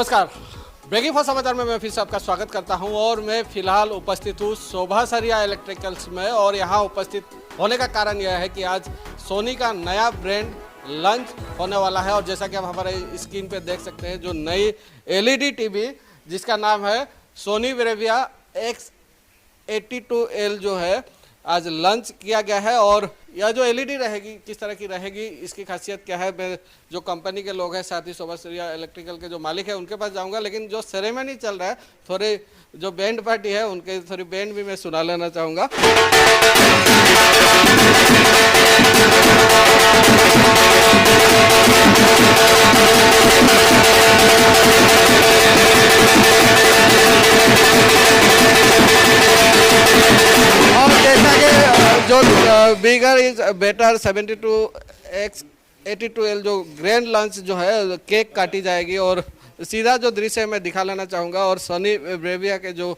नमस्कार, breaking for समाचार में मैं फिर से आपका स्वागत करता हूं और मैं फिलहाल उपस्थित हूं शोभा सरिया इलेक्ट्रिकल्स में। और यहां उपस्थित होने का कारण यह है कि आज सोनी का नया ब्रांड लॉन्च होने वाला है। और जैसा कि आप हमारे स्क्रीन पे देख सकते हैं, जो नई एलईडी टीवी जिसका नाम है सोनी ब्रेविया X82L जो है आज लॉन्च किया गया है। और यह जो एलईडी रहेगी किस तरह की रहेगी, इसकी खासियत क्या है, मैं जो कंपनी के लोग हैं, साथ ही शोभा सरिया इलेक्ट्रिकल के जो मालिक है उनके पास जाऊंगा। लेकिन जो सेरेमनी चल रहा है, थोड़े जो बैंड पार्टी है उनके थोड़ी बैंड भी मैं सुना लेना चाहूँगा। और जैसा कि जो बिगर इज बेटर 72X82L जो ग्रैंड लॉन्च जो है, केक काटी जाएगी और सीधा जो दृश्य है मैं दिखा लेना चाहूँगा। और सोनी ब्रेविया के जो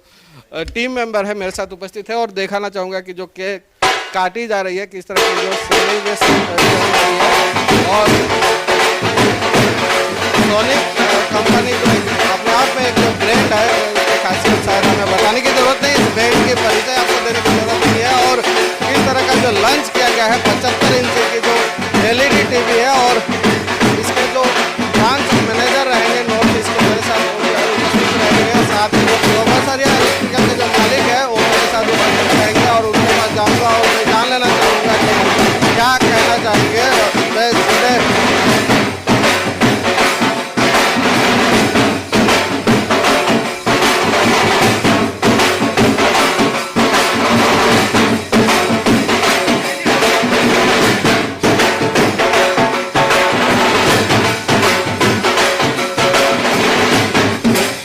टीम मेंबर है मेरे साथ उपस्थित है और दिखाना चाहूँगा कि जो केक काटी जा रही है किस तरह की जो सेलिब्रेशन हो रही है। और सोनी कंपनी जो अपने आप में एक जो ब्रांड है उसकी खासियत शायद हमें बताने की जरूरत नहीं, इस ब्रांड की परिचय आपको देने की जरूरत नहीं है। और किस तरह का जो लॉन्च किया गया है 75 इंच की जो एलईडी टीवी है। और इसके जो ब्रांच मैनेजर रहेंगे नॉर्थ ईस्ट के, मेरे साथ उपस्थित रहेंगे। साथ ही जो शोभा सरिया इलेक्ट्रिकल के जो मालिक है वो मेरे साथ उपस्थित रहेंगे और उनके पास जाऊँगा और मैं जान लेना चाहूँगा कि क्या कहना चाहेंगे। मैं सीधे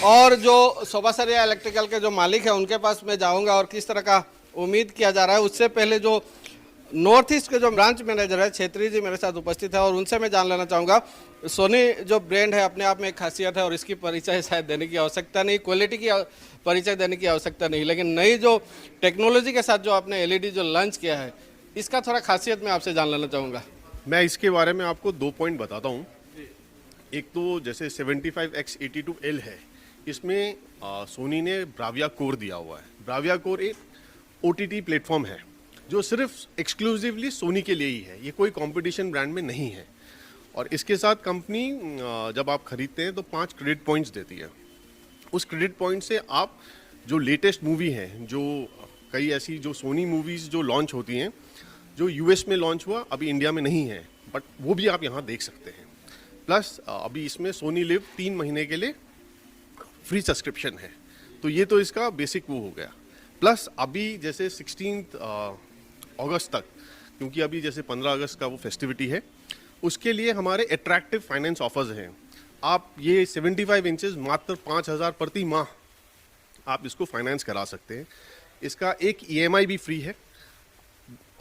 और जो शोभा सरिया इलेक्ट्रिकल के जो मालिक है उनके पास मैं जाऊंगा और किस तरह का उम्मीद किया जा रहा है। उससे पहले जो नॉर्थ ईस्ट के जो ब्रांच मैनेजर है छेत्री जी मेरे साथ उपस्थित है और उनसे मैं जान लेना चाहूँगा। सोनी जो ब्रांड है अपने आप में एक खासियत है और इसकी परिचय शायद देने की आवश्यकता नहीं, क्वालिटी की परिचय देने की आवश्यकता नहीं, लेकिन नई जो टेक्नोलॉजी के साथ जो आपने एलईडी जो लॉन्च किया है इसका थोड़ा खासियत मैं आपसे जान लेना चाहूँगा। मैं इसके बारे में आपको 2 पॉइंट बताता हूँ। एक तो जैसे 75X82L है, इसमें सोनी ने ब्राविया कोर दिया हुआ है। ब्राविया कोर एक OTT प्लेटफॉर्म है जो सिर्फ एक्सक्लूसिवली सोनी के लिए ही है, ये कोई कंपटीशन ब्रांड में नहीं है। और इसके साथ कंपनी जब आप खरीदते हैं तो 5 क्रेडिट पॉइंट्स देती है। उस क्रेडिट पॉइंट से आप जो लेटेस्ट मूवी है, जो कई ऐसी जो सोनी मूवीज़ जो लॉन्च होती हैं, जो US में लॉन्च हुआ अभी इंडिया में नहीं है, बट वो भी आप यहाँ देख सकते हैं। प्लस अभी इसमें सोनी लिव 3 महीने के लिए फ्री सब्सक्रिप्शन है, तो ये तो इसका बेसिक वो हो गया। प्लस अभी जैसे 16 अगस्त तक, क्योंकि अभी जैसे 15 अगस्त का वो फेस्टिविटी है, उसके लिए हमारे अट्रैक्टिव फाइनेंस ऑफर्स हैं। आप ये 75 इंचेस मात्र 5,000 प्रति माह आप इसको फाइनेंस करा सकते हैं। इसका एक EMI भी फ्री है।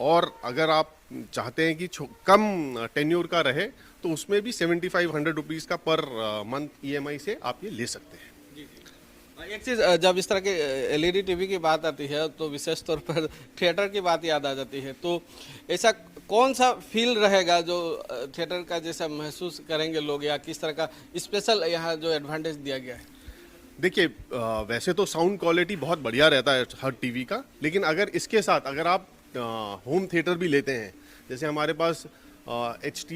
और अगर आप चाहते हैं कि कम टेन्योर का रहे तो उसमें भी 7,500 रुपीज़ का पर मंथ EMI से आप ये ले सकते हैं। एक चीज़, जब इस तरह के एलईडी टीवी की बात आती है तो विशेष तौर पर थिएटर की बात याद आ जाती है। तो ऐसा कौन सा फील रहेगा जो थिएटर का जैसा महसूस करेंगे लोग, या किस तरह का स्पेशल यहाँ जो एडवांटेज दिया गया है? देखिए, वैसे तो साउंड क्वालिटी बहुत बढ़िया रहता है हर टीवी का, लेकिन अगर इसके साथ अगर आप होम थिएटर भी लेते हैं, जैसे हमारे पास HT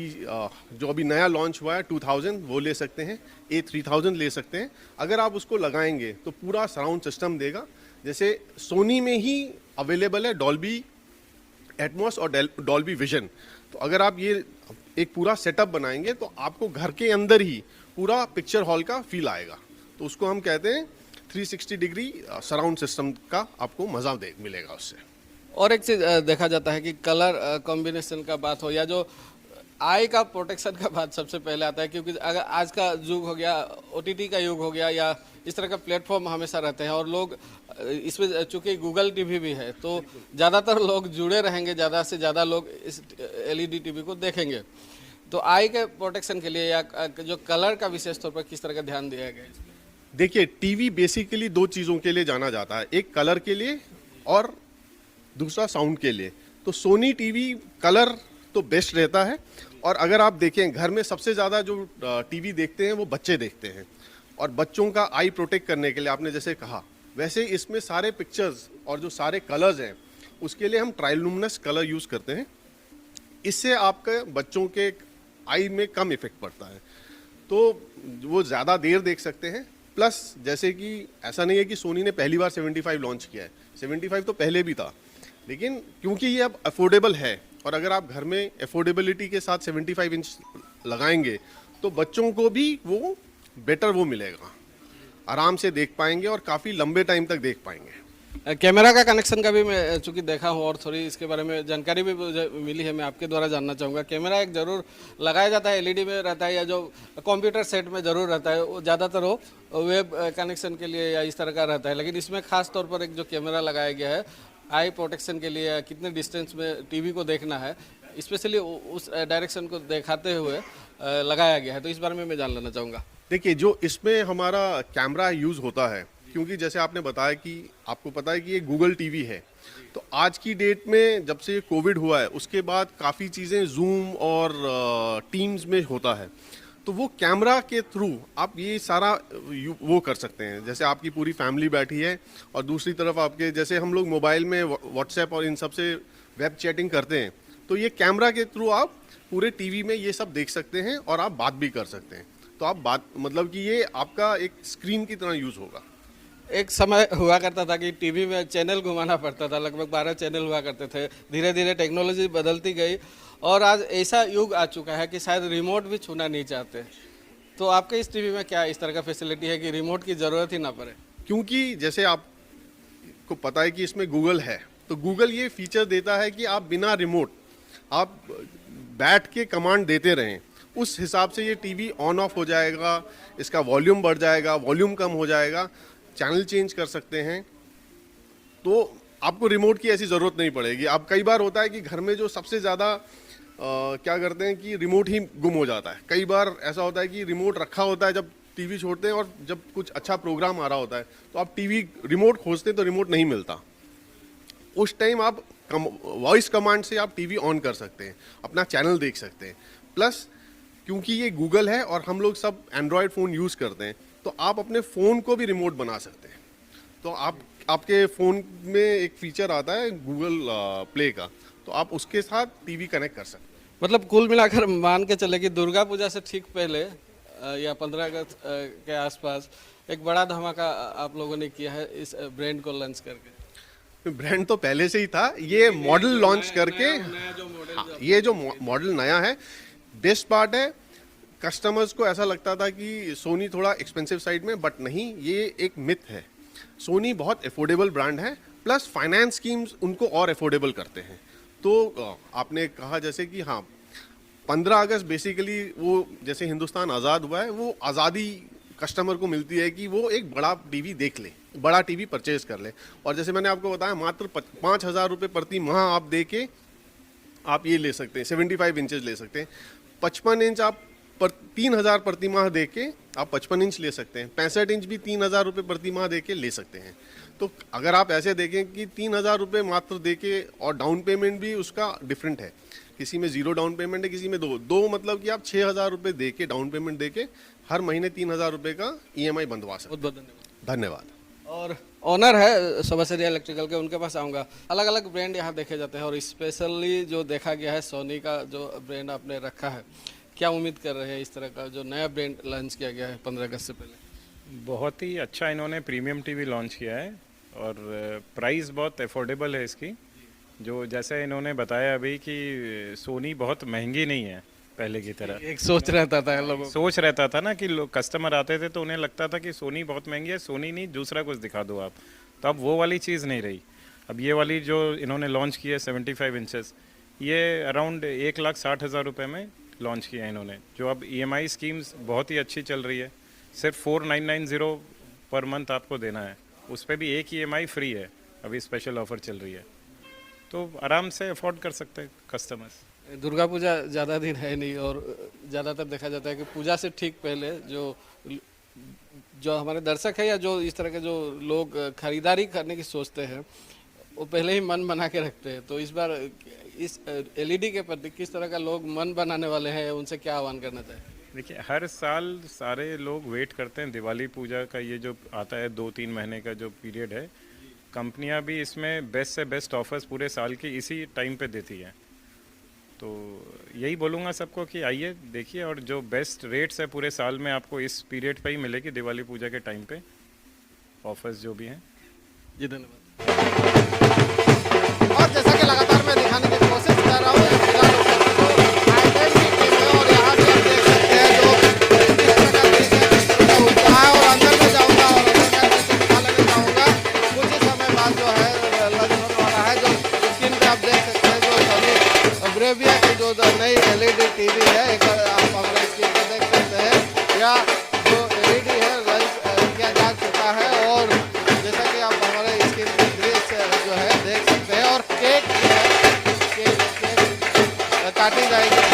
जो अभी नया लॉन्च हुआ है 2000 वो ले सकते हैं, A3000 ले सकते हैं। अगर आप उसको लगाएंगे तो पूरा सराउंड सिस्टम देगा। जैसे सोनी में ही अवेलेबल है डॉल्बी एटमॉस और डॉल्बी विजन। तो अगर आप ये एक पूरा सेटअप बनाएंगे तो आपको घर के अंदर ही पूरा पिक्चर हॉल का फील आएगा। तो उसको हम कहते हैं 360 डिग्री सराउंड सिस्टम का आपको मज़ा मिलेगा उससे। और एक चीज़ देखा जाता है कि कलर कॉम्बिनेशन का बात हो या जो आई का प्रोटेक्शन का बात सबसे पहले आता है, क्योंकि अगर आज का युग हो गया, OTT का युग हो गया, या इस तरह का प्लेटफॉर्म हमेशा रहते हैं और लोग इसमें चूँकि गूगल टीवी भी है तो ज़्यादातर लोग जुड़े रहेंगे, ज़्यादा से ज़्यादा लोग इस एलईडी टीवी को देखेंगे। तो आई के प्रोटेक्शन के लिए या जो कलर का विशेष तौर पर किस तरह का ध्यान दिया गया है? देखिए, टीवी बेसिकली 2 चीज़ों के लिए जाना जाता है, एक कलर के लिए और दूसरा साउंड के लिए। तो सोनी टीवी कलर तो बेस्ट रहता है। और अगर आप देखें घर में सबसे ज़्यादा जो टीवी देखते हैं वो बच्चे देखते हैं, और बच्चों का आई प्रोटेक्ट करने के लिए आपने जैसे कहा, वैसे इसमें सारे पिक्चर्स और जो सारे कलर्स हैं उसके लिए हम ट्राइलुमिनस कलर यूज़ करते हैं। इससे आपके बच्चों के आई में कम इफेक्ट पड़ता है, तो वो ज़्यादा देर देख सकते हैं। प्लस जैसे कि ऐसा नहीं है कि सोनी ने पहली बार 75 लॉन्च किया है, 75 तो पहले भी था, लेकिन क्योंकि ये अब अफोर्डेबल है और अगर आप घर में अफोर्डेबिलिटी के साथ 75 इंच लगाएंगे तो बच्चों को भी वो बेटर वो मिलेगा, आराम से देख पाएंगे और काफ़ी लंबे टाइम तक देख पाएंगे। कैमरा का कनेक्शन का भी मैं चूंकि देखा हूँ और थोड़ी इसके बारे में जानकारी भी मुझे मिली है, मैं आपके द्वारा जानना चाहूँगा। कैमरा एक ज़रूर लगाया जाता है, एलईडी में रहता है या जो कंप्यूटर सेट में ज़रूर रहता है, वो ज़्यादातर हो वेब कनेक्शन के लिए या इस तरह का रहता है, लेकिन इसमें खास तौर पर एक जो कैमरा लगाया गया है आई प्रोटेक्शन के लिए, कितने डिस्टेंस में टीवी को देखना है, स्पेशली उस डायरेक्शन को दिखाते हुए लगाया गया है, तो इस बारे में मैं जान लेना चाहूँगा। देखिए, जो इसमें हमारा कैमरा यूज़ होता है, क्योंकि जैसे आपने बताया कि आपको पता है कि ये गूगल टीवी है, तो आज की डेट में जब से कोविड हुआ है उसके बाद काफ़ी चीज़ें जूम और टीम्स में होता है, तो वो कैमरा के थ्रू आप ये सारा वो कर सकते हैं। जैसे आपकी पूरी फैमिली बैठी है और दूसरी तरफ आपके जैसे हम लोग मोबाइल में व्हाट्सएप और इन सब से वेब चैटिंग करते हैं, तो ये कैमरा के थ्रू आप पूरे टीवी में ये सब देख सकते हैं और आप बात भी कर सकते हैं। तो आप बात मतलब कि ये आपका एक स्क्रीन की तरह यूज़ होगा। एक समय हुआ करता था कि टीवी में चैनल घुमाना पड़ता था, लगभग 12 चैनल हुआ करते थे, धीरे धीरे टेक्नोलॉजी बदलती गई और आज ऐसा युग आ चुका है कि शायद रिमोट भी छूना नहीं चाहते। तो आपके इस टीवी में क्या इस तरह का फैसिलिटी है कि रिमोट की ज़रूरत ही ना पड़े? क्योंकि जैसे आपको पता है कि इसमें गूगल है, तो गूगल ये फीचर देता है कि आप बिना रिमोट आप बैठ के कमांड देते रहें, उस हिसाब से ये टीवी ऑन ऑफ हो जाएगा, इसका वॉल्यूम बढ़ जाएगा, वॉल्यूम कम हो जाएगा, चैनल चेंज कर सकते हैं, तो आपको रिमोट की ऐसी ज़रूरत नहीं पड़ेगी। अब कई बार होता है कि घर में जो सबसे ज़्यादा क्या करते हैं कि रिमोट ही गुम हो जाता है। कई बार ऐसा होता है कि रिमोट रखा होता है जब टीवी छोड़ते हैं और जब कुछ अच्छा प्रोग्राम आ रहा होता है तो आप टीवी रिमोट खोजते हैं तो रिमोट नहीं मिलता। उस टाइम आप वॉइस कमांड से आप टीवी ऑन कर सकते हैं, अपना चैनल देख सकते हैं। प्लस क्योंकि ये गूगल है और हम लोग सब एंड्रॉयड फ़ोन यूज़ करते हैं, तो आप अपने फ़ोन को भी रिमोट बना सकते हैं। तो आपके फ़ोन में एक फीचर आता है गूगल प्ले का, तो आप उसके साथ टीवी कनेक्ट कर सकते हैं। मतलब कुल मिलाकर मान के चले कि दुर्गा पूजा से ठीक पहले या 15 अगस्त के आसपास एक बड़ा धमाका आप लोगों ने किया है इस ब्रांड को लॉन्च करके। ब्रांड तो पहले से ही था, ये मॉडल लॉन्च करके ये जो मॉडल नया है, बेस्ट पार्ट है कस्टमर्स को ऐसा लगता था कि सोनी थोड़ा एक्सपेंसिव साइड में, बट नहीं, ये एक मिथ है। सोनी बहुत अफोर्डेबल ब्रांड है, प्लस फाइनेंस स्कीम्स उनको और अफोर्डेबल करते हैं। तो आपने कहा जैसे कि हाँ, 15 अगस्त बेसिकली वो जैसे हिंदुस्तान आज़ाद हुआ है, वो आज़ादी कस्टमर को मिलती है कि वो एक बड़ा टीवी देख ले, बड़ा टीवी परचेज कर ले। और जैसे मैंने आपको बताया, मात्र 5,000 रुपये प्रति माह आप दे के आप ये ले सकते हैं, 75 इंचेस ले सकते हैं। 55 इंच आप 3,000 प्रति माह दे के आप 55 इंच ले सकते हैं। 65 इंच भी 3,000 रुपये प्रति माह दे के ले सकते हैं। तो अगर आप ऐसे देखें कि 3,000 रुपये मात्र दे के, और डाउन पेमेंट भी उसका डिफरेंट है, किसी में 0 डाउन पेमेंट है, किसी में 2 मतलब कि आप 6,000 रुपये दे के डाउन पेमेंट दे के हर महीने 3,000 रुपये का EMI बंधवा सकते हैं। बहुत बहुत धन्यवाद। और ऑनर है सबसिडिया इलेक्ट्रिकल के, उनके पास आऊँगा। अलग अलग ब्रांड यहाँ देखे जाते हैं और स्पेशली जो देखा गया है सोनी का जो ब्रांड आपने रखा है, क्या उम्मीद कर रहे हैं इस तरह का जो नया ब्रांड लॉन्च किया गया है 15 अगस्त से पहले? बहुत ही अच्छा इन्होंने प्रीमियम टीवी लॉन्च किया है और प्राइस बहुत अफोर्डेबल है इसकी। जो जैसे इन्होंने बताया अभी कि सोनी बहुत महंगी नहीं है पहले की तरह। एक सोच रहता था लोगों को, सोच रहता था ना कि लोग कस्टमर आते थे तो उन्हें लगता था कि सोनी बहुत महंगी है, सोनी नहीं दूसरा कुछ दिखा दो आप, तो अब वो वाली चीज़ नहीं रही। अब ये वाली जो इन्होंने लॉन्च की है 75 इंचेस, ये अराउंड 1,60,000 रुपये में लॉन्च किया है इन्होंने। जो अब EMI स्कीम्स बहुत ही अच्छी चल रही है, सिर्फ 4,990 पर मंथ आपको देना है, उस पर भी एक EMI फ्री है, अभी स्पेशल ऑफर चल रही है, तो आराम से अफोर्ड कर सकते हैं कस्टमर्स। दुर्गा पूजा ज़्यादा दिन है नहीं और ज़्यादातर देखा जाता है कि पूजा से ठीक पहले जो हमारे दर्शक है या जो इस तरह के जो लोग खरीदारी करने की सोचते हैं, वो पहले ही मन बना के रखते हैं। तो इस बार इस LED के प्रति किस तरह का लोग मन बनाने वाले हैं, उनसे क्या आह्वान करना चाहिए? देखिए हर साल सारे लोग वेट करते हैं दिवाली पूजा का, ये जो आता है 2-3 महीने का जो पीरियड है, कंपनियां भी इसमें बेस्ट से बेस्ट ऑफर्स पूरे साल की इसी टाइम पे देती हैं। तो यही बोलूँगा सबको कि आइए देखिए, और जो बेस्ट रेट्स है पूरे साल में आपको इस पीरियड पे ही मिलेगी, दिवाली पूजा के टाइम पे ऑफर्स जो भी हैं। जी धन्यवाद। और जैसा कि लगातार मैं दिखाने की कोशिश कर रहा हूँ, फिलहाल आइडेंटिटी है और यहाँ से आप देख सकते हैं जो किस तरह का दृश्य होता है। और अंदर में जाऊँगा और अंदर का दृश्य दिखाने जाऊँगा। कुछ ही समय बाद जो है लंच होने वाला है। जो स्क्रीन पे आप देख सकते हैं जो सोनी ब्रेविया की जो नई LED TV है, एक बार आप हमारे स्क्रीन पे देख सकते हैं। या जो LED है लंच किया जा चुका है और जैसा कि आप हमारे स्क्रीन पे दृश्य जो है देख सकते हैं। और केक काटी जाएगी।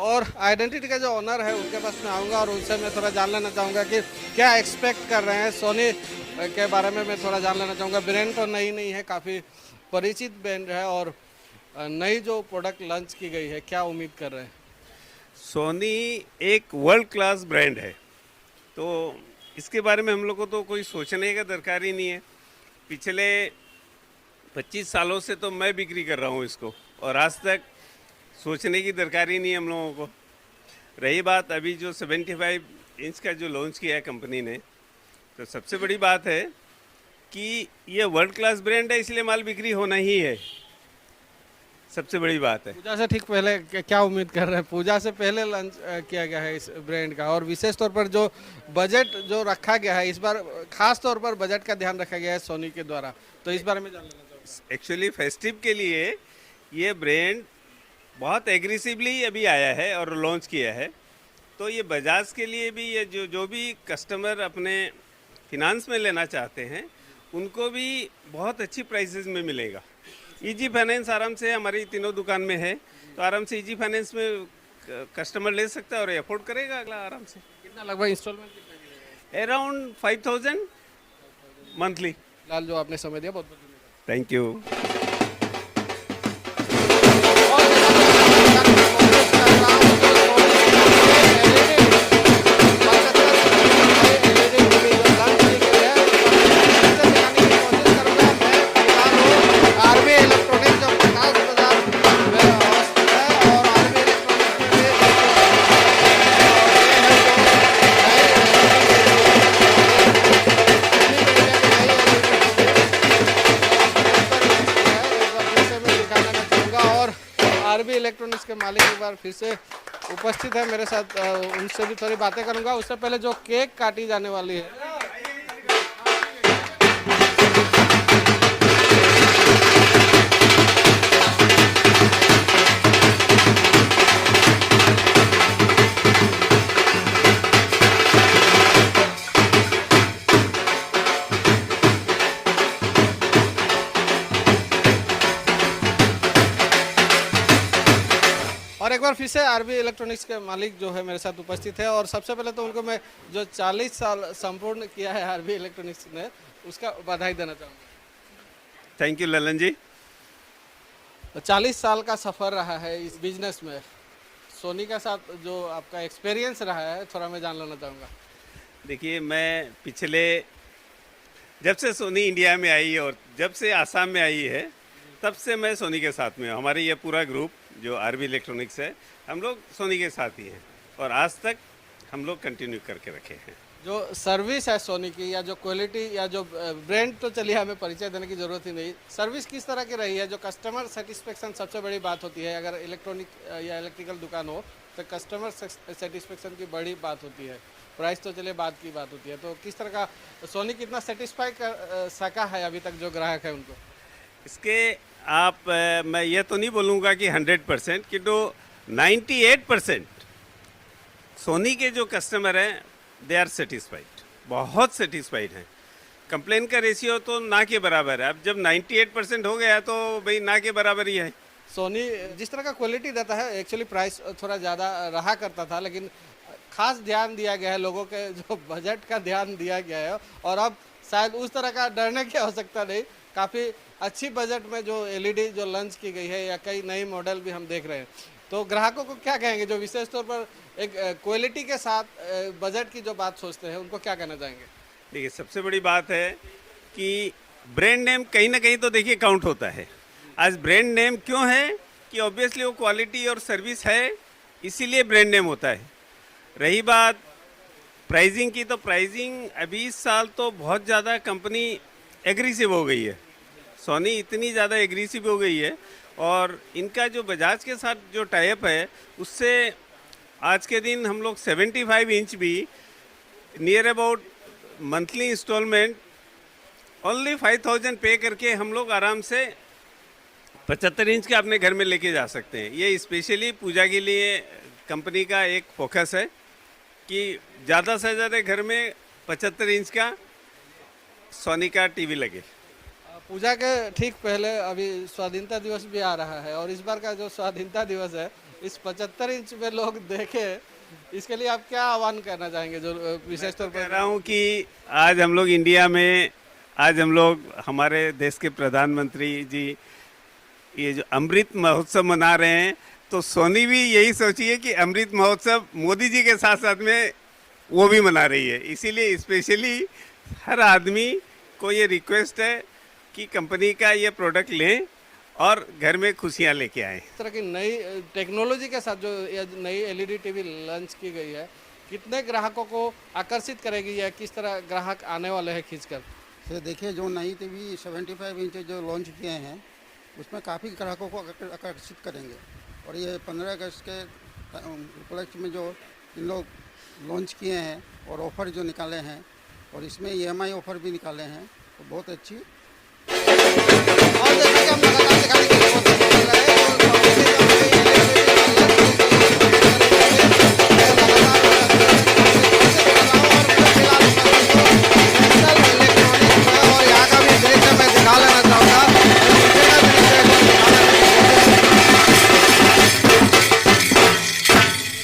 और आइडेंटिटी का जो ओनर है उनके पास मैं आऊँगा और उनसे मैं थोड़ा जान लेना चाहूँगा कि क्या एक्सपेक्ट कर रहे हैं सोनी के बारे में। मैं थोड़ा जान लेना चाहूँगा। ब्रांड तो नई नहीं है, काफ़ी परिचित ब्रांड है और नई जो प्रोडक्ट लॉन्च की गई है, क्या उम्मीद कर रहे हैं? सोनी एक वर्ल्ड क्लास ब्रांड है, तो इसके बारे में हम लोग को तो कोई सोचने का दरकार ही नहीं है। पिछले 25 सालों से तो मैं बिक्री कर रहा हूँ इसको, और आज तक सोचने की दरकार ही नहीं है हम लोगों को। रही बात अभी जो 75 इंच का जो लॉन्च किया है कंपनी ने, तो सबसे बड़ी बात है कि ये वर्ल्ड क्लास ब्रांड है, इसलिए माल बिक्री होना ही है, सबसे बड़ी बात है। पूजा से ठीक पहले क्या उम्मीद कर रहे हैं? पूजा से पहले लॉन्च किया गया है इस ब्रांड का, और विशेष तौर पर जो बजट जो रखा गया है इस बार, खास तौर पर बजट का ध्यान रखा गया है सोनी के द्वारा, तो इस बारे में जान लेना चाहूँगा। एक्चुअली फेस्टिव के लिए ये ब्रांड बहुत एग्रेसिवली अभी आया है और लॉन्च किया है, तो ये बजाज के लिए भी, ये जो भी कस्टमर अपने फिनांस में लेना चाहते हैं उनको भी बहुत अच्छी प्राइसेस में मिलेगा। इजी फाइनेंस आराम से हमारी तीनों दुकान में है, तो आराम से इजी फाइनेंस में कस्टमर ले सकता है और अफोर्ड करेगा अगला आराम से। कितना लगभग इंस्टॉलमेंट कितना? Around 5000 monthly. लाल जो आपने समय दिया बहुत बहुत धन्यवाद। Thank you. आरबी इलेक्ट्रॉनिक्स के मालिक एक बार फिर से उपस्थित है मेरे साथ, उनसे भी थोड़ी बातें करूंगा। उससे पहले जो केक काटी जाने वाली है, और एक बार फिर से आरबी इलेक्ट्रॉनिक्स के मालिक जो है मेरे साथ उपस्थित है। और सबसे पहले तो उनको मैं जो 40 साल संपूर्ण किया है आरबी इलेक्ट्रॉनिक्स ने, उसका बधाई देना चाहूँगा। थैंक यू ललन जी। 40 साल का सफ़र रहा है इस बिजनेस में, सोनी के साथ जो आपका एक्सपीरियंस रहा है थोड़ा मैं जान लेना चाहूँगा। देखिए, मैं पिछले जब से सोनी इंडिया में आई और जब से आसाम में आई है, तब से मैं सोनी के साथ में हूँ। हमारी ये पूरा ग्रुप जो आरबी इलेक्ट्रॉनिक्स है, हम लोग सोनी के साथ ही हैं और आज तक हम लोग कंटिन्यू करके रखे हैं। जो सर्विस है सोनी की, या जो क्वालिटी या जो ब्रांड, तो चलिए हमें परिचय देने की ज़रूरत ही नहीं, सर्विस किस तरह की रही है? जो कस्टमर सेटिस्फेक्शन सबसे बड़ी बात होती है, अगर इलेक्ट्रॉनिक या इलेक्ट्रिकल दुकान हो तो कस्टमर सेटिस्फेक्शन की बड़ी बात होती है। प्राइस तो चलिए बात की बात होती है, तो किस तरह का सोनी कितना सेटिस्फाई कर सका है अभी तक जो ग्राहक है उनको? इसके मैं ये तो नहीं बोलूँगा कि 100%, कि तो 98% सोनी के जो कस्टमर हैं दे आर सेटिस्फाइड, बहुत सेटिस्फाइड हैं। कंप्लेन का रेशियो तो ना के बराबर है। अब जब 98% हो गया तो भाई ना के बराबर ही है। सोनी जिस तरह का क्वालिटी देता है, एक्चुअली प्राइस थोड़ा ज़्यादा रहा करता था, लेकिन खास ध्यान दिया गया है, लोगों के जो बजट का ध्यान दिया गया है, और अब शायद उस तरह का डरने की आवश्यकता नहीं। काफ़ी अच्छी बजट में जो एलईडी जो लॉन्च की गई है, या कई नई मॉडल भी हम देख रहे हैं, तो ग्राहकों को क्या कहेंगे जो विशेष तौर पर एक क्वालिटी के साथ बजट की जो बात सोचते हैं, उनको क्या कहना चाहेंगे? देखिए, सबसे बड़ी बात है कि ब्रांड नेम कहीं ना कहीं तो देखिए काउंट होता है। आज ब्रांड नेम क्यों है कि ऑब्वियसली वो क्वालिटी और सर्विस है, इसीलिए ब्रांड नेम होता है। रही बात प्राइसिंग की, तो प्राइसिंग अभी इस साल तो बहुत ज़्यादा कंपनी एग्रेसिव हो गई है। सोनी इतनी ज़्यादा एग्रेसिव हो गई है, और इनका जो बजाज के साथ जो टाइप है, उससे आज के दिन हम लोग 75 इंच भी near about monthly installment only 5000 pay करके हम लोग आराम से 75 इंच के अपने घर में लेके जा सकते हैं। ये स्पेशली पूजा के लिए कंपनी का एक फोकस है कि ज़्यादा से ज़्यादा घर में 75 इंच का सोनी का टीवी लगे। पूजा के ठीक पहले अभी स्वाधीनता दिवस भी आ रहा है, और इस बार का जो स्वाधीनता दिवस है, इस 75 इंच में लोग देखे, इसके लिए आप क्या आह्वान करना चाहेंगे? जो विशेष तौर कह पर रहा हूँ कि आज हम लोग इंडिया में, आज हम लोग हमारे देश के प्रधानमंत्री जी ये जो अमृत महोत्सव मना रहे हैं, तो सोनी भी यही सोचिए कि अमृत महोत्सव मोदी जी के साथ साथ में वो भी मना रही है। इसीलिए स्पेशली हर आदमी को ये रिक्वेस्ट है कि कंपनी का ये प्रोडक्ट लें और घर में खुशियाँ लेके आएँ। इस तरह की नई टेक्नोलॉजी के साथ जो ये नई एलईडी टीवी लॉन्च की गई है, कितने ग्राहकों को आकर्षित करेगी, या किस तरह ग्राहक आने वाले हैं खींचकर? तो देखिए, जो नई टीवी 75 इंच जो लॉन्च किए हैं, उसमें काफ़ी ग्राहकों को आकर्षित करेंगे। और ये 15 अगस्त के उपलक्ष्य में जो इन लोग लॉन्च किए हैं और ऑफ़र जो निकाले हैं, और इसमें EMI ऑफ़र भी निकाले हैं, तो बहुत अच्छी। और जैसा कि हम लगातार दिखाने की कोशिश कर रहे हैं, और कंपनी जो हमें और यहाँ का भी दृश्य मैं दिखा लेना चाहूँगा।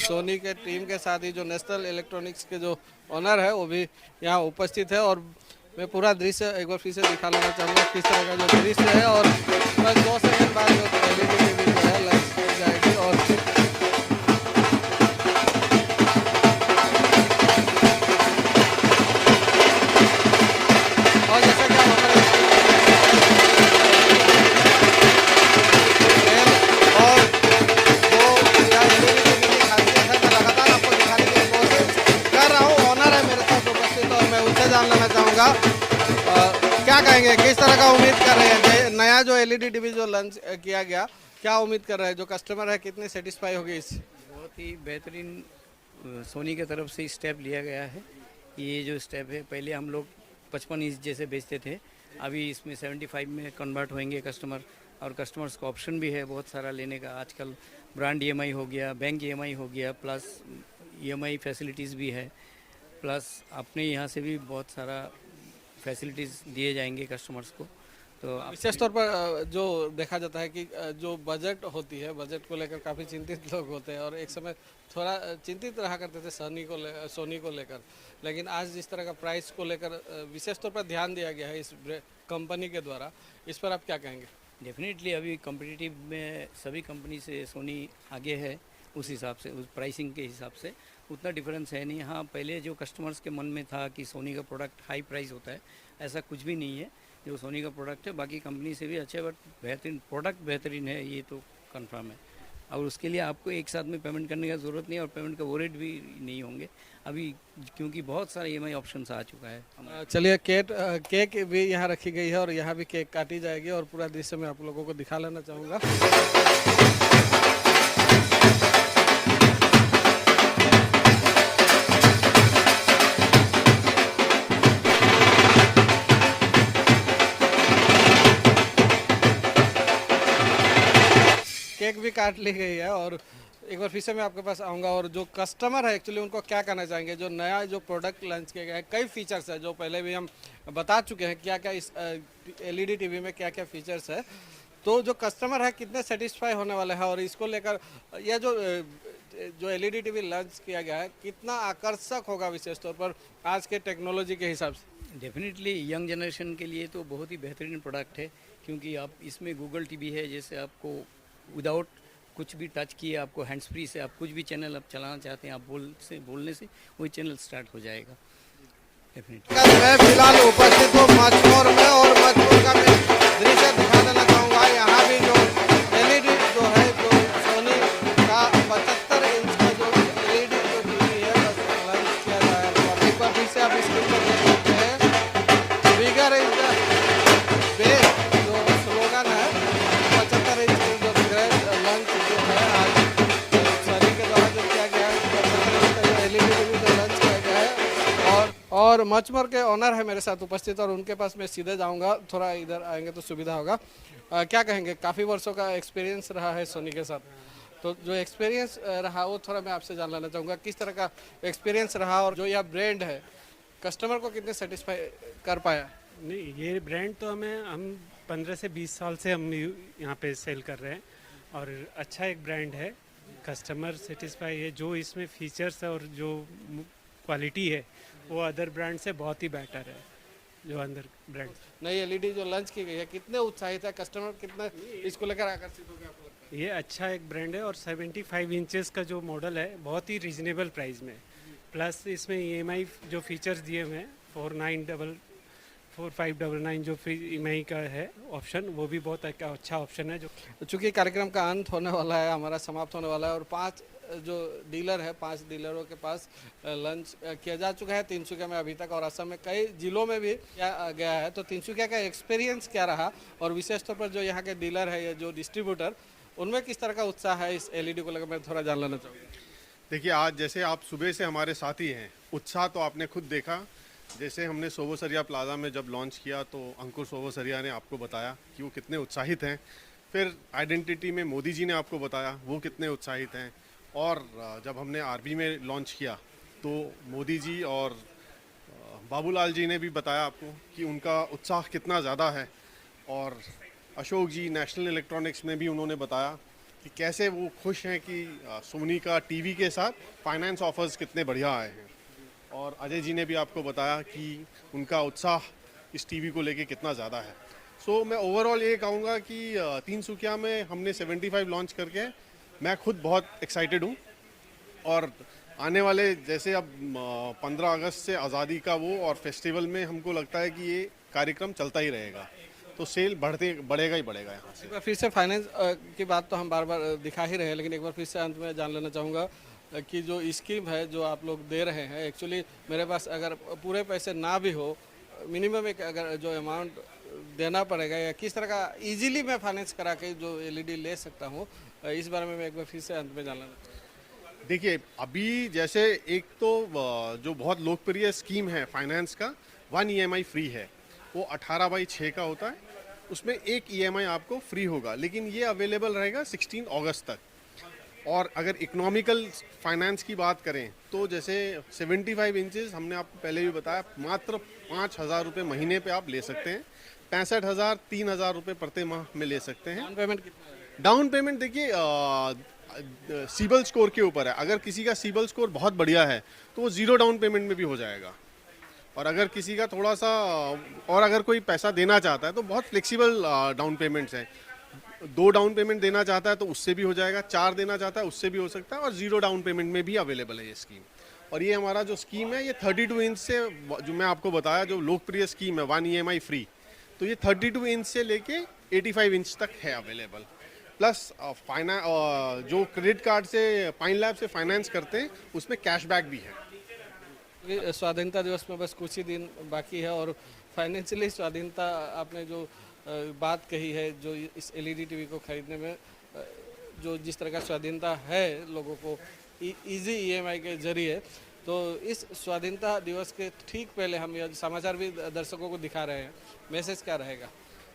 सोनी के टीम के साथ ही जो नेशनल इलेक्ट्रॉनिक्स के जो ओनर है, वो भी यहाँ उपस्थित है, और मैं पूरा दृश्य एक बार फिर से दिखा लेना चाहूँगा किस तरह का जो दृश्य है। और बस 2 सेकंड बाद जो एलईडी टीवी जो है लॉन्च हो जाएगी। और जैसा कि हम और जो एलईडी टीवी की खासियत है, मैं लगातार आपको दिखाने की कोशिश कर रहा हूँ। ऑनर है मेरे साथ उपस्थित, और मैं उनसे जान लेना चाहूँगा क्या कहेंगे, किस तरह का उम्मीद कर रहे हैं? नया जो एलईडी टीवी जो लॉन्च किया गया, क्या उम्मीद कर रहे हैं? जो कस्टमर है, कितने सेटिस्फाई हो गए इससे? बहुत ही बेहतरीन सोनी की तरफ से स्टेप लिया गया है। ये जो स्टेप है, पहले हम लोग 55 इंच जैसे बेचते थे, अभी इसमें 75 में कन्वर्ट होंगे कस्टमर, और कस्टमर्स को ऑप्शन भी है बहुत सारा लेने का। आजकल ब्रांड EMI हो गया, बैंक EMI हो गया, प्लस EMI फैसिलिटीज़ भी है, प्लस अपने यहाँ से भी बहुत सारा फैसिलिटीज़ दिए जाएंगे कस्टमर्स को। तो विशेष तौर पर जो देखा जाता है कि जो बजट होती है, बजट को लेकर काफ़ी चिंतित लोग होते हैं, और एक समय थोड़ा चिंतित रहा करते थे सोनी को लेकर, लेकिन आज जिस तरह का प्राइस को लेकर विशेष तौर पर ध्यान दिया गया है इस कंपनी के द्वारा, इस पर आप क्या कहेंगे? डेफिनेटली अभी कॉम्पिटिटिव में सभी कंपनी से सोनी आगे है, उस हिसाब से, उस प्राइसिंग के हिसाब से उतना डिफरेंस है नहीं। हाँ, पहले जो कस्टमर्स के मन में था कि सोनी का प्रोडक्ट हाई प्राइस होता है, ऐसा कुछ भी नहीं है। जो सोनी का प्रोडक्ट है बाकी कंपनी से भी अच्छे, बट बेहतरीन प्रोडक्ट बेहतरीन है, ये तो कंफर्म है। और उसके लिए आपको एक साथ में पेमेंट करने की ज़रूरत नहीं है, और पेमेंट का वो रेट भी नहीं होंगे अभी, क्योंकि बहुत सारे EMI ऑप्शंस आ चुका है। चलिए, केक भी यहाँ रखी गई है, और यहाँ भी केक काटी जाएगी, और पूरा दृश्य मैं आप लोगों को दिखा लेना चाहूँगा। केक भी काट ली गई है, और एक बार फिर से मैं आपके पास आऊँगा और जो कस्टमर है एक्चुअली उनको क्या कहना चाहेंगे, जो नया जो प्रोडक्ट लॉन्च किया गया है, कई फीचर्स है जो पहले भी हम बता चुके हैं क्या क्या इस एलईडी टीवी में क्या क्या फीचर्स है, तो जो कस्टमर है कितने सेटिस्फाई होने वाले हैं और इसको लेकर यह जो एलईडी टीवी लॉन्च किया गया है कितना आकर्षक होगा विशेष तौर पर आज के टेक्नोलॉजी के हिसाब से। डेफिनेटली यंग जनरेशन के लिए तो बहुत ही बेहतरीन प्रोडक्ट है, क्योंकि आप इसमें गूगल टीवी है, जैसे आपको विदाउट कुछ भी टच किए आपको हैंड्स फ्री से आप कुछ भी चैनल आप चलाना चाहते हैं, आप बोलने से वही चैनल स्टार्ट हो जाएगा डेफिनेटली। मैं फिलहाल उपस्थित हूँ मचमोर में और मचमोर का मैं दृश्य दिखा देना चाहूँगा। यहाँ भी जो एलईडी जो है जो सोनी का 75 इंच का जो एलईडी जो टीवी है लॉन्च किया गया है और एक बार फिर से आप स्क्रीन पर देख सकते हैं बिगर इंच बेस जो स्लोगन है 75 इंच की जो ग्रैंड लॉन्च जो है आज सोनी के द्वारा जो किया गया है 75 इंच का जो एलईडी टीवी जो लॉन्च किया गया है। और मचमोर के ओनर है मेरे साथ उपस्थित और उनके पास मैं सीधे जाऊंगा, थोड़ा इधर आएंगे तो सुविधा होगा। क्या कहेंगे, काफ़ी वर्षों का एक्सपीरियंस रहा है सोनी के साथ, तो जो एक्सपीरियंस रहा वो थोड़ा मैं आपसे जान लेना चाहूँगा किस तरह का एक्सपीरियंस रहा और जो यह ब्रांड है कस्टमर को कितने सेटिस्फाई कर पाया। नहीं, ये ब्रांड तो हम 15 से 20 साल से हम यहाँ पे सेल कर रहे हैं और अच्छा एक ब्रांड है, कस्टमर सेटिस्फाई है। जो इसमें फीचर्स है और जो क्वालिटी है वो अदर ब्रांड से बहुत ही बेटर है। जो अंदर ब्रांड नई एलईडी जो लॉन्च की गई है कितने उत्साहित है कस्टमर, कितना इसको लेकर आकर्षित हो गया आपको लगता है? ये अच्छा एक ब्रांड है और 75 इंचेस का जो मॉडल है बहुत ही रीजनेबल प्राइस में, प्लस इसमें EMI जो फीचर्स दिए हुए हैं 4599 जो EMI का है ऑप्शन, वो भी बहुत अच्छा ऑप्शन है। जो चूँकि कार्यक्रम का अंत होने वाला है, हमारा समाप्त होने वाला है और 5 जो डीलर है 5 डीलरों के पास लंच किया जा चुका है तिनसुकिया में अभी तक और असम में कई जिलों में भी किया गया है। तो तिनसुकिया का एक्सपीरियंस क्या रहा और विशेष तौर पर जो यहाँ के डीलर है या जो डिस्ट्रीब्यूटर उनमें किस तरह का उत्साह है इस एलईडी को लेकर, मैं थोड़ा जान लेना चाहूँगा। देखिए, आज जैसे आप सुबह से हमारे साथी हैं, उत्साह तो आपने खुद देखा। जैसे हमने सोवोसरिया प्लाजा में जब लॉन्च किया तो अंकुर सोवोसरिया ने आपको बताया कि वो कितने उत्साहित हैं। फिर आइडेंटिटी में मोदी जी ने आपको बताया वो कितने उत्साहित हैं। और जब हमने आरबी में लॉन्च किया तो मोदी जी और बाबूलाल जी ने भी बताया आपको कि उनका उत्साह कितना ज़्यादा है। और अशोक जी नेशनल इलेक्ट्रॉनिक्स में भी उन्होंने बताया कि कैसे वो खुश हैं कि सोनी का टीवी के साथ फाइनेंस ऑफर्स कितने बढ़िया आए हैं। और अजय जी ने भी आपको बताया कि उनका उत्साह इस टीवी को लेके कितना ज़्यादा है। सो मैं ओवरऑल ये कहूँगा कि तिनसुकिया में हमने 75 लॉन्च करके मैं खुद बहुत एक्साइटेड हूँ। और आने वाले जैसे अब 15 अगस्त से आज़ादी का वो और फेस्टिवल में हमको लगता है कि ये कार्यक्रम चलता ही रहेगा, तो सेल बढ़ेगा ही बढ़ेगा यहाँ से। एक बार फिर से फाइनेंस की बात तो हम बार बार दिखा ही रहे हैं, लेकिन एक बार फिर से अंत में जान लेना चाहूँगा कि जो स्कीम है जो आप लोग दे रहे हैं, एक्चुअली मेरे पास अगर पूरे पैसे ना भी हो मिनिमम एक अगर जो अमाउंट देना पड़ेगा या किस तरह का इजीली मैं फाइनेंस करा के जो एलईडी ले सकता हूँ, इस बारे में मैं एक बार फिर से अंत में जान लेना चाहूँगा। देखिए, अभी जैसे एक तो जो बहुत लोकप्रिय स्कीम है फाइनेंस का 1 EMI फ्री है, वो 18/6 का होता है। उसमें एक EMI आपको फ्री होगा, लेकिन ये अवेलेबल रहेगा 16 अगस्त तक। और अगर इकोनॉमिकल फाइनेंस की बात करें तो जैसे 75 इंचेस हमने आपको पहले भी बताया मात्र 5,000 रुपये महीने पे आप ले सकते हैं। 65,000 3,000 रुपये प्रति माह में ले सकते हैं। डाउन पेमेंट कितना है? डाउन पेमेंट देखिए सिबिल स्कोर के ऊपर है। अगर किसी का सिबिल स्कोर बहुत बढ़िया है तो वो 0 डाउन पेमेंट में भी हो जाएगा। और अगर किसी का थोड़ा सा और अगर कोई पैसा देना चाहता है तो बहुत फ्लेक्सिबल डाउन पेमेंट्स हैं। 2 डाउन पेमेंट देना चाहता है तो उससे भी हो जाएगा, 4 देना चाहता है उससे भी हो सकता है, और 0 डाउन पेमेंट में भी अवेलेबल है ये स्कीम। और ये हमारा जो स्कीम है ये 32 इंच से, जो मैं आपको बताया जो लोकप्रिय स्कीम है 1 EMI फ्री, तो ये 32 इंच से लेके 85 इंच तक है अवेलेबल। प्लस जो क्रेडिट कार्ड से पाइन लैब से फाइनेंस करते हैं उसमें कैशबैक भी है। स्वाधीनता दिवस में बस कुछ ही दिन बाकी है और फाइनेंशियली स्वाधीनता आपने जो बात कही है, जो इस एलईडी टीवी को खरीदने में जो जिस तरह का स्वाधीनता है लोगों को इजी EMI के जरिए, तो इस स्वाधीनता दिवस के ठीक पहले हम यह समाचार भी दर्शकों को दिखा रहे हैं, मैसेज क्या रहेगा?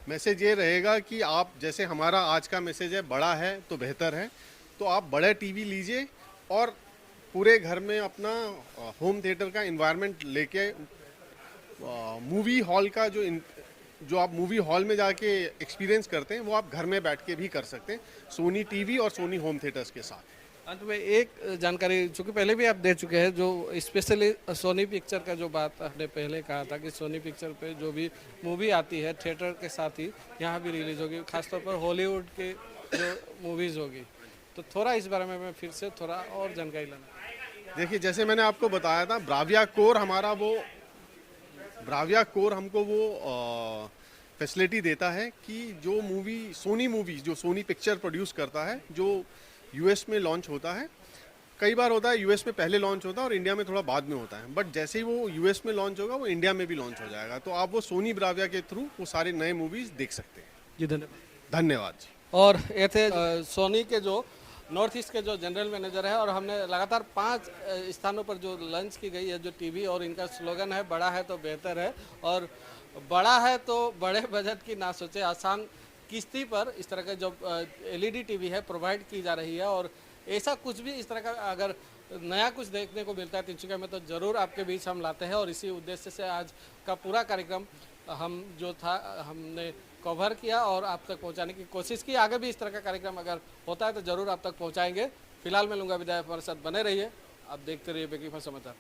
मैसेज ये रहेगा कि आप जैसे हमारा आज का मैसेज है बड़ा है तो बेहतर है, तो तो आप बड़ा टीवी लीजिए और पूरे घर में अपना होम थिएटर का इन्वायरमेंट लेके मूवी हॉल का जो आप मूवी हॉल में जाके एक्सपीरियंस करते हैं वो आप घर में बैठ के भी कर सकते हैं सोनी टीवी और सोनी होम थिएटर्स के साथ। अंत में एक जानकारी, चूँकि पहले भी आप दे चुके हैं, जो स्पेशली सोनी पिक्चर का जो बात आपने पहले कहा था कि सोनी पिक्चर पे जो भी मूवी आती है थिएटर के साथ ही यहाँ भी रिलीज होगी, खासतौर पर हॉलीवुड के जो मूवीज़ होगी, तो थोड़ा इस बारे में मैं फिर से थोड़ा और जानकारी लेना। देखिए जैसे मैंने आपको बताया था ब्राविया कोर हमको वो फैसिलिटी देता है कि जो मूवी जो सोनी पिक्चर प्रोड्यूस करता है जो यूएस में लॉन्च होता है, कई बार होता है यूएस में पहले लॉन्च होता है और इंडिया में थोड़ा बाद में होता है, बट जैसे ही वो यूएस में लॉन्च होगा वो इंडिया में भी लॉन्च हो जाएगा, तो आप वो सोनी ब्राविया के थ्रू वो सारे नए मूवीज देख सकते हैं। जी धन्यवाद। धन्यवाद जी। और ये थे सोनी के जो नॉर्थ ईस्ट के जो जनरल मैनेजर है, और हमने लगातार 5 स्थानों पर जो लॉन्च की गई है जो टीवी, और इनका स्लोगन है बड़ा है तो बेहतर है, और बड़ा है तो बड़े बजट की ना सोचे, आसान किस्ती पर इस तरह का जो एलईडी टीवी है प्रोवाइड की जा रही है। और ऐसा कुछ भी इस तरह का अगर नया कुछ देखने को मिलता है तिनसुकिया में तो ज़रूर आपके बीच हम लाते हैं, और इसी उद्देश्य से आज का पूरा कार्यक्रम हम जो था हमने कवर किया और आप तक पहुंचाने की कोशिश की। आगे भी इस तरह का कार्यक्रम अगर होता है तो ज़रूर आप तक पहुंचाएंगे। फिलहाल मैं लूँगा विदाई, हमारे साथ बने रहिए, आप देखते रहिए बेकी समाचार।